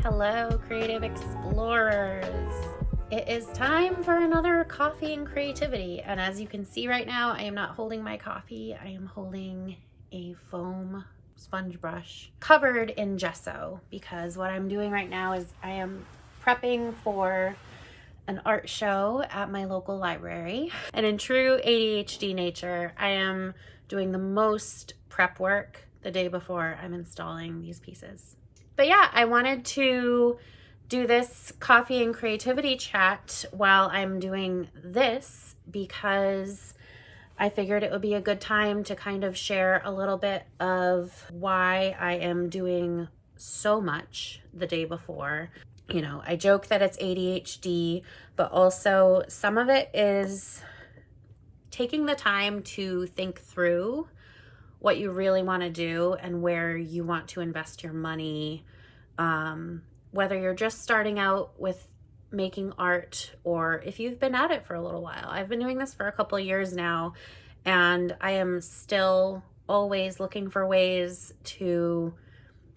Hello, creative explorers. It is time for another coffee and creativity. And as you can see right now, I am not holding my coffee. I am holding a foam sponge brush covered in gesso, because what I'm doing right now is I am prepping for an art show at my local library. And in true ADHD nature, I am doing the most prep work the day before I'm installing these pieces. But yeah, I wanted to do this coffee and creativity chat while I'm doing this because I figured it would be a good time to kind of share a little bit of why I am doing so much the day before. You know, I joke that it's ADHD, but also some of it is taking the time to think through what you really want to do and where you want to invest your money, whether you're just starting out with making art or if you've been at it for a little while. I've been doing this for a couple of years now, and I am still always looking for ways to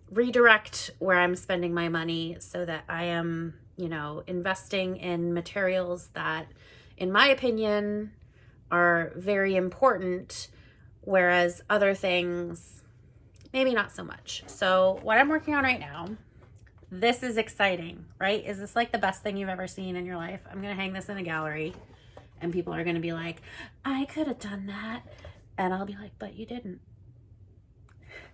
redirect where I'm spending my money so that I am, investing in materials that, in my opinion, are very important, whereas other things, maybe not so much. So what I'm working on right now, this is exciting, right? Is this like the best thing you've ever seen in your life? I'm going to hang this in a gallery and people are going to be like, I could have done that. And I'll be like, but you didn't.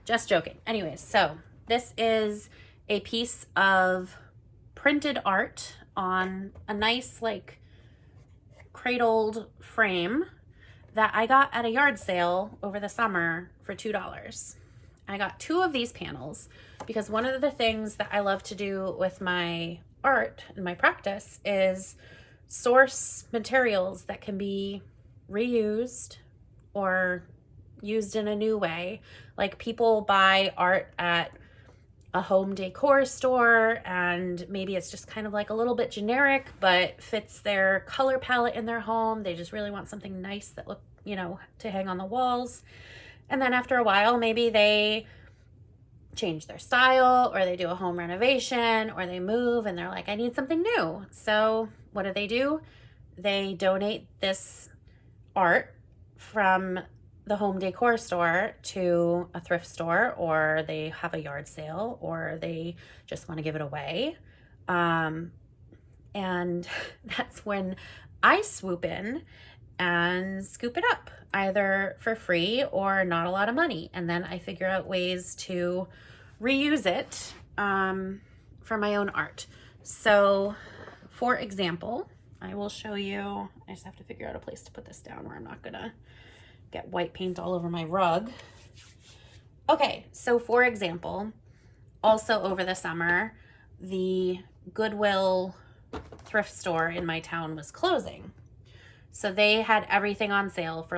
Just joking. Anyways, so this is a piece of printed art on a nice cradled frame that I got at a yard sale over the summer for $2. I got 2 of these panels because one of the things that I love to do with my art and my practice is source materials that can be reused or used in a new way. Like, people buy art at a home decor store and maybe it's just kind of like a little bit generic but fits their color palette in their home. They just really want something nice that look, to hang on the walls. And then after a while, maybe they change their style or they do a home renovation or they move and they're like, I need something new. So what do? They donate this art from the home decor store to a thrift store, or they have a yard sale, or they just want to give it away. And that's when I swoop in and scoop it up, either for free or not a lot of money. And then I figure out ways to reuse it for my own art. So for example, I will show you, I just have to figure out a place to put this down where I'm not gonna get white paint all over my rug. Okay, so for example, also over the summer, the Goodwill thrift store in my town was closing. So they had everything on sale for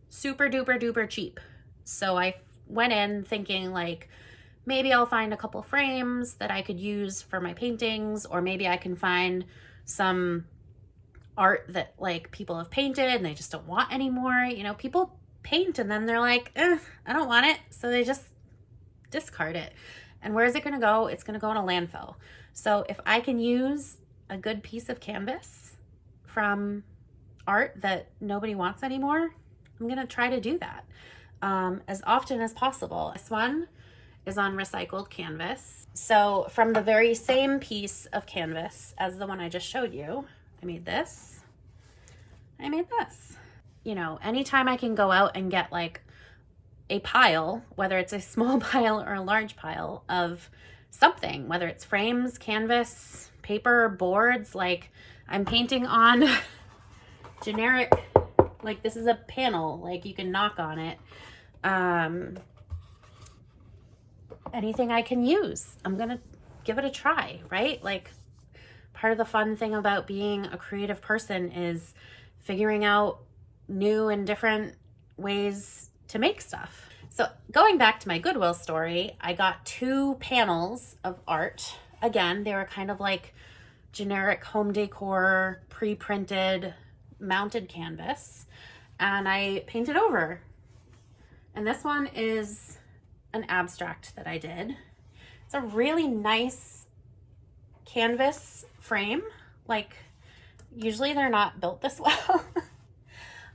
super duper duper cheap. So I went in thinking maybe I'll find a couple frames that I could use for my paintings, or maybe I can find some art that people have painted and they just don't want anymore. People paint and then they're like, I don't want it. So they just discard it. And where is it going to go? It's going to go in a landfill. So if I can use a good piece of canvas from art that nobody wants anymore, I'm going to try to do that as often as possible. This one is on recycled canvas. So from the very same piece of canvas as the one I just showed you, I made this. Anytime I can go out and get a pile, whether it's a small pile or a large pile of something, whether it's frames, canvas, paper, boards, I'm painting on generic, this is a panel, you can knock on it. Anything I can use, I'm gonna give it a try, right? Part of the fun thing about being a creative person is figuring out new and different ways to make stuff. So going back to my Goodwill story, I got 2 panels of art. Again, they were kind of generic home decor, pre-printed, mounted canvas, and I painted over. And this one is an abstract that I did. It's a really nice canvas frame. Like, usually they're not built this well.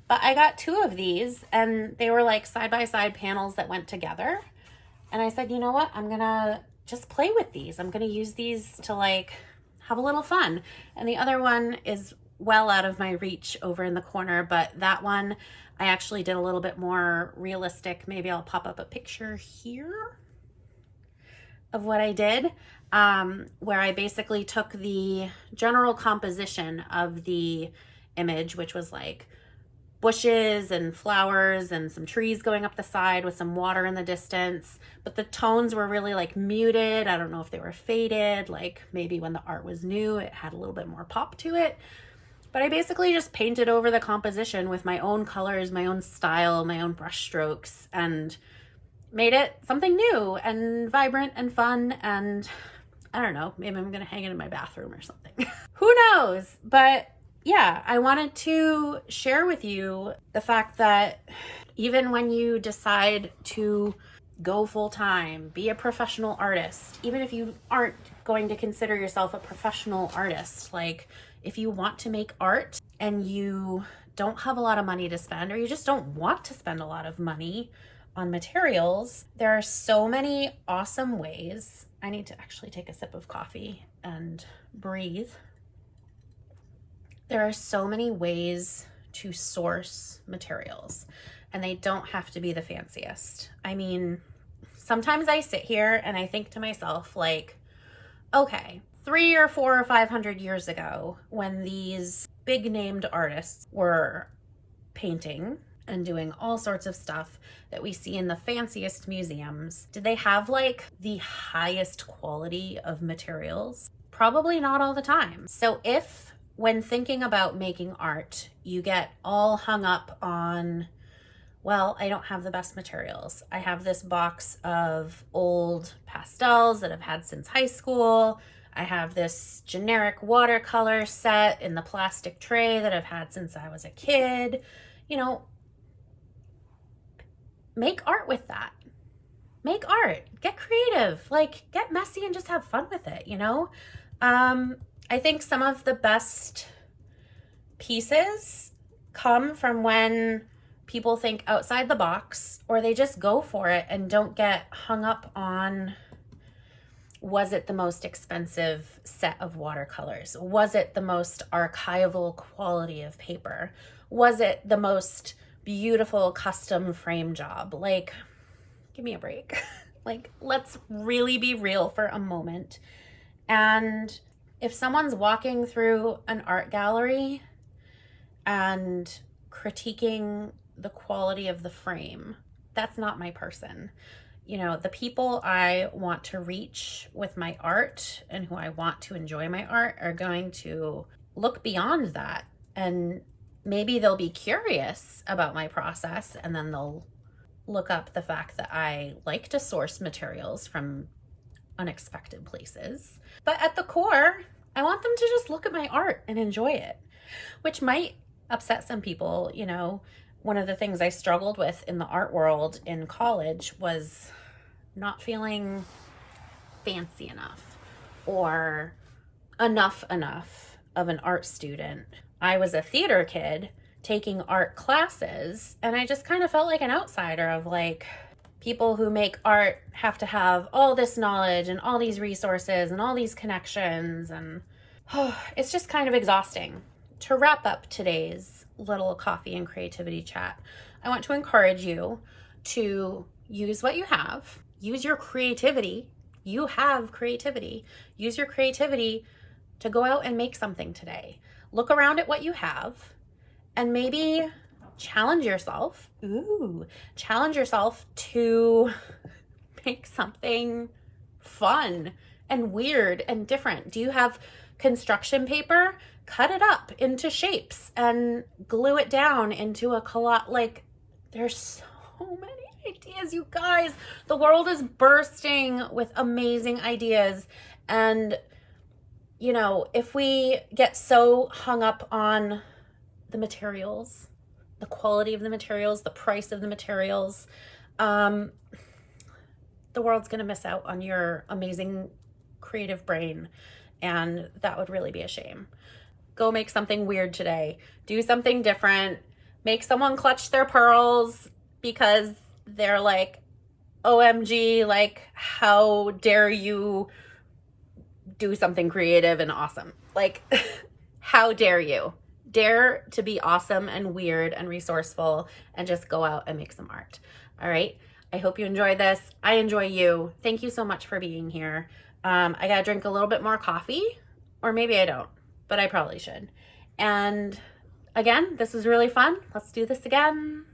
But I got 2 of these, and they were like side-by-side panels that went together. And I said, you know what? I'm gonna just play with these. I'm gonna use these to like have a little fun. And the other one is well out of my reach over in the corner, but that one I actually did a little bit more realistic. Maybe I'll pop up a picture here of what I did, where I basically took the general composition of the image, which was like bushes and flowers and some trees going up the side with some water in the distance, but the tones were really like muted. I don't know if they were faded, like maybe when the art was new it had a little bit more pop to it, but I basically just painted over the composition with my own colors, my own style, my own brush strokes, and made it something new and vibrant and fun. And I don't know, maybe I'm gonna hang it in my bathroom or something. Who knows? But yeah, I wanted to share with you the fact that even when you decide to go full time, be a professional artist, even if you aren't going to consider yourself a professional artist, like if you want to make art and you don't have a lot of money to spend, or you just don't want to spend a lot of money on materials, there are so many awesome ways. I need to actually take a sip of coffee and breathe. There are so many ways to source materials, and they don't have to be the fanciest. I mean, sometimes I sit here and I think to myself, like, okay, 300 or 400 or 500 years ago, when these big named artists were painting and doing all sorts of stuff that we see in the fanciest museums, did they have like the highest quality of materials? Probably not all the time. So if when thinking about making art, you get all hung up on, well, I don't have the best materials. I have this box of old pastels that I've had since high school. I have this generic watercolor set in the plastic tray that I've had since I was a kid. You know, make art with that. Make art. Get creative. Like, get messy and just have fun with it, you know? I think some of the best pieces come from when people think outside the box, or they just go for it and don't get hung up on, was it the most expensive set of watercolors? Was it the most archival quality of paper? Was it the most beautiful custom frame job? Like, give me a break. Like, let's really be real for a moment. And if someone's walking through an art gallery and critiquing the quality of the frame, that's not my person. You know, the people I want to reach with my art and who I want to enjoy my art are going to look beyond that, and maybe they'll be curious about my process, and then they'll look up the fact that I like to source materials from unexpected places. But at the core, I want them to just look at my art and enjoy it, which might upset some people. You know, one of the things I struggled with in the art world in college was not feeling fancy enough or enough of an art student. I was a theater kid taking art classes, and I just kind of felt like an outsider of like, people who make art have to have all this knowledge and all these resources and all these connections, and it's just kind of exhausting. To wrap up today's little coffee and creativity chat, I want to encourage you to use what you have. Use your creativity. You have creativity. Use your creativity to go out and make something today. Look around at what you have and maybe challenge yourself. Challenge yourself to make something fun and weird and different. Do you have construction paper? Cut it up into shapes and glue it down into a collage. Like, there's so many ideas, you guys. The world is bursting with amazing ideas. And, you know, if we get so hung up on the materials, the quality of the materials, the price of the materials, the world's going to miss out on your amazing creative brain and that would really be a shame. Go make something weird today. Do something different. Make someone clutch their pearls because they're like, OMG, like, how dare you do something creative and awesome? Like, how dare you? Dare to be awesome and weird and resourceful and just go out and make some art. All right. I hope you enjoyed this. I enjoy you. Thank you so much for being here. I got to drink a little bit more coffee, or maybe I don't, but I probably should. And again, this was really fun. Let's do this again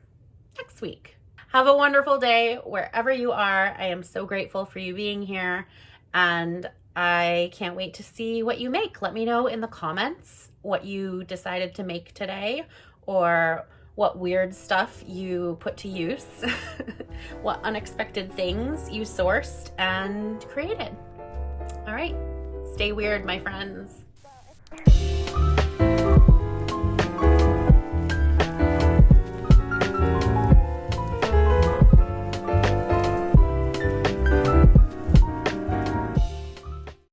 next week. Have a wonderful day wherever you are. I am so grateful for you being here, and I can't wait to see what you make. Let me know in the comments what you decided to make today, or what weird stuff you put to use, what unexpected things you sourced and created. All right, stay weird, my friends.